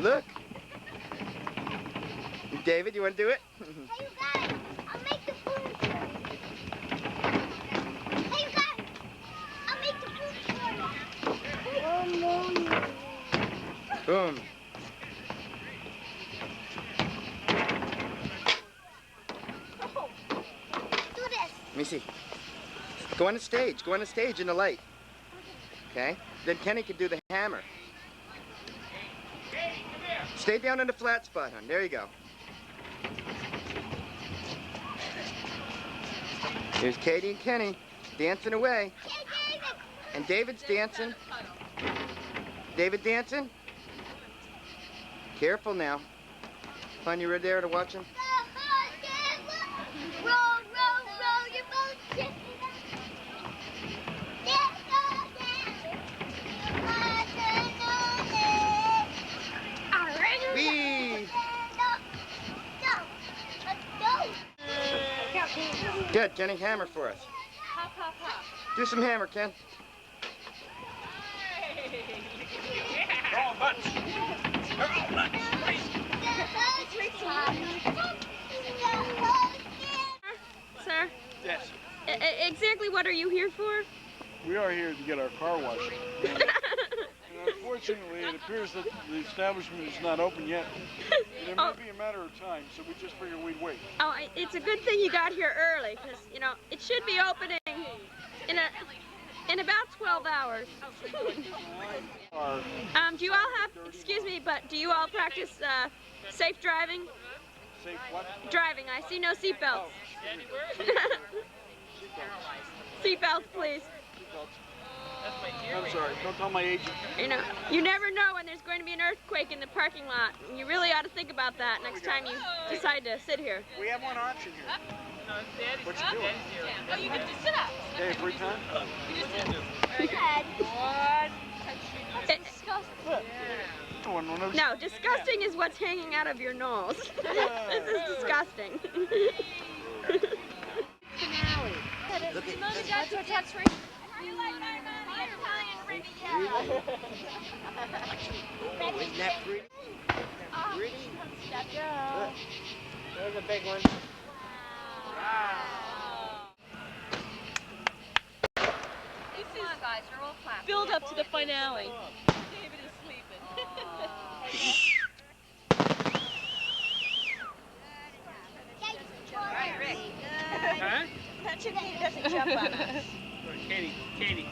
Look. David, you want to do it? Hey, you guys, I'll make the food for you. Hey, you guys, I'll make the food for you. Boom. Do this. Let me see. Go on the stage. Go on the stage in the light. Okay? Then Kenny can do the hammer. Stay down in the flat spot, hon. There you go. Here's Katie and Kenny dancing away. Hey, David. And David's dancing. David dancing? Careful now. Hon, you right there to watch him? Roll, roll, roll your boat. Whee! Good, Kenny, hammer for us. Hop, hop, hop. Do some hammer, Ken. Oh, butts. Oh, butts. Sir, Yes. Exactly what are you here for? We are here to get our car washed. And unfortunately, it appears that the establishment is not open yet. It may be a matter of time, so we just figured we'd wait. Oh, it's a good thing you got here early, because, you know, it should be opening in about 12 hours. Do you all have, excuse me, but do you all practice safe driving? Safe what? Driving. I see no seatbelts. Seatbelts, please. I'm sorry, don't tell my agent. You know, you never know when there's going to be an earthquake in the parking lot. You really ought to think about that next time you decide to sit here. We have one option here. What you doing? Oh, you can just sit up. Hey, free time? No, disgusting is what's hanging out of your nose. This is disgusting. Finale. Look at That's our tax free. You like my Italian ready Oh, isn't that pretty? Pretty? Look. There's a big one. This is, guys, you're all clapping. Build up to the finale. David is sleeping. All right, Rick. Huh? That chicken doesn't jump on us. Katie.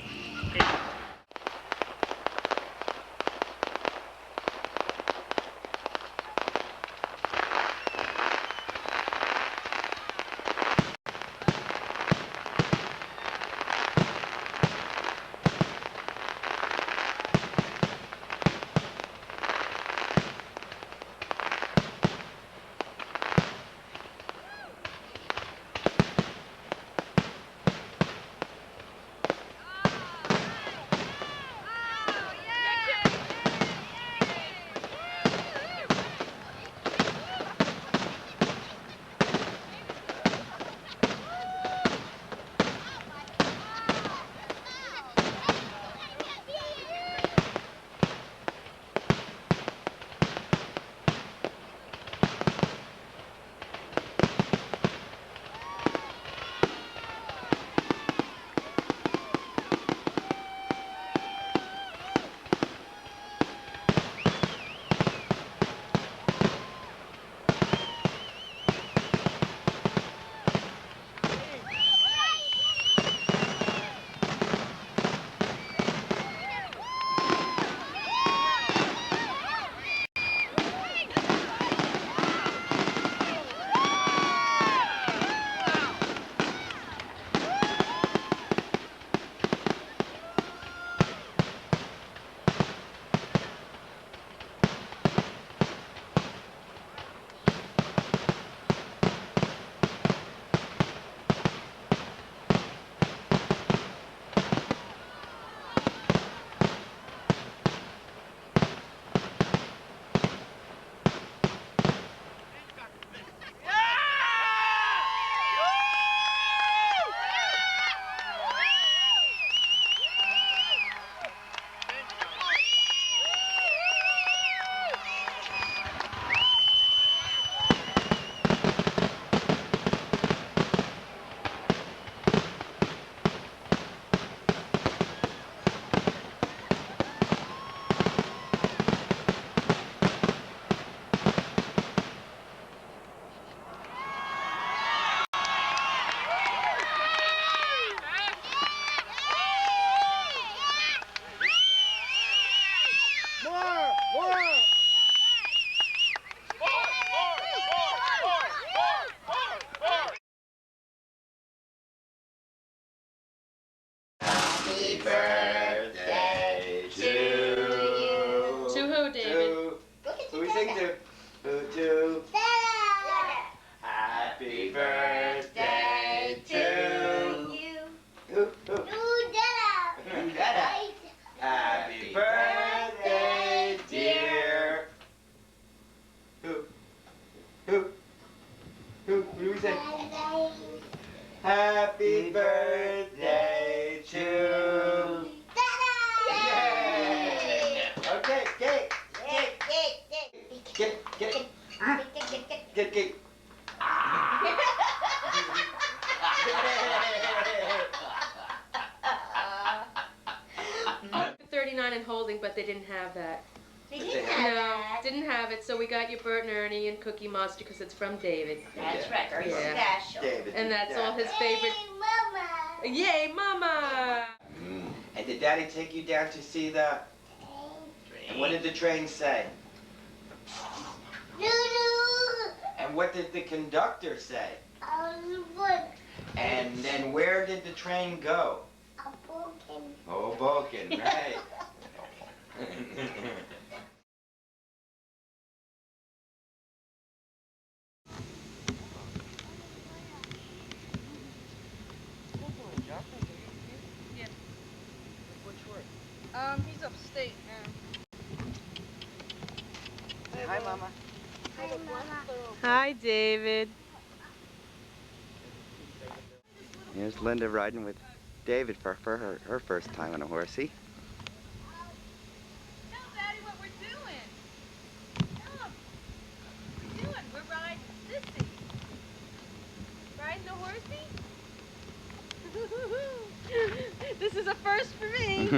Happy birthday to you. To who, David? Who we sing to? Who to? Happy birthday to You. Who? Dada. Happy birthday, dear. Who? Who do we say? Happy birthday to. Yay! Okay, cake. Get it. Get cake. 39 and holding, but they didn't have that. They didn't have No, that. didn't have it, so we got you Bert and Ernie and Cookie Monster because it's from David. That's right, very Yeah. special. David. And that's all his favorite. Mama. Yay, Mama! And did Daddy take you down to see the... And what did the train say? Doo-doo. And what did the conductor say? Wood. And then where did the train go? Broken. Hoboken, right. He's upstate now. Hi, Mama. Hi, Mama. Hi, David. Here's Linda riding with David for her first time on a horsey. Tell Daddy what we're doing. Tell him. What we're doing. We're riding Sissy. Riding the horsey? This is a first for me.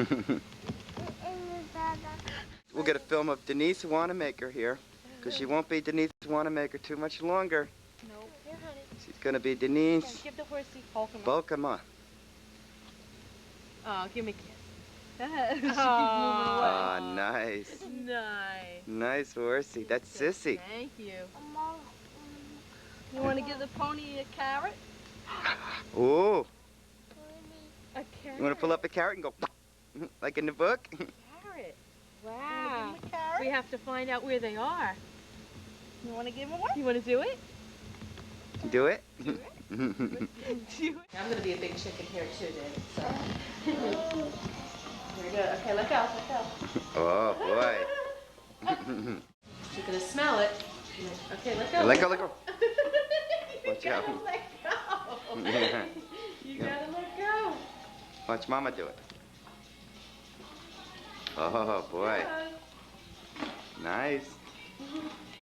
We'll get a film of Denise Wanamaker here, because she won't be Denise Wanamaker too much longer. Nope. Here, honey. She's going to be Denise Give the horsey. Hold him. Bolkema. Oh, give me a kiss. She keeps moving away. Oh, nice. Nice. Nice horsey. That's Sissy. Thank you. You want to give the pony a carrot? Ooh. A carrot? You want to pull up a carrot and go like in the book? Carrot. Wow. You want to give him a carrot? We have to find out where they are. You want to give him one? You want to do it? Do it? Do it. I'm going to be a big chicken here too, David. So. Very good. Okay, let go. Let go. Oh, boy. You're going to smell it. Okay, let go. Let go, let go. You Watch gotta out. let go. Yeah. You gotta let go. Watch Mama do it. Oh, boy. Nice.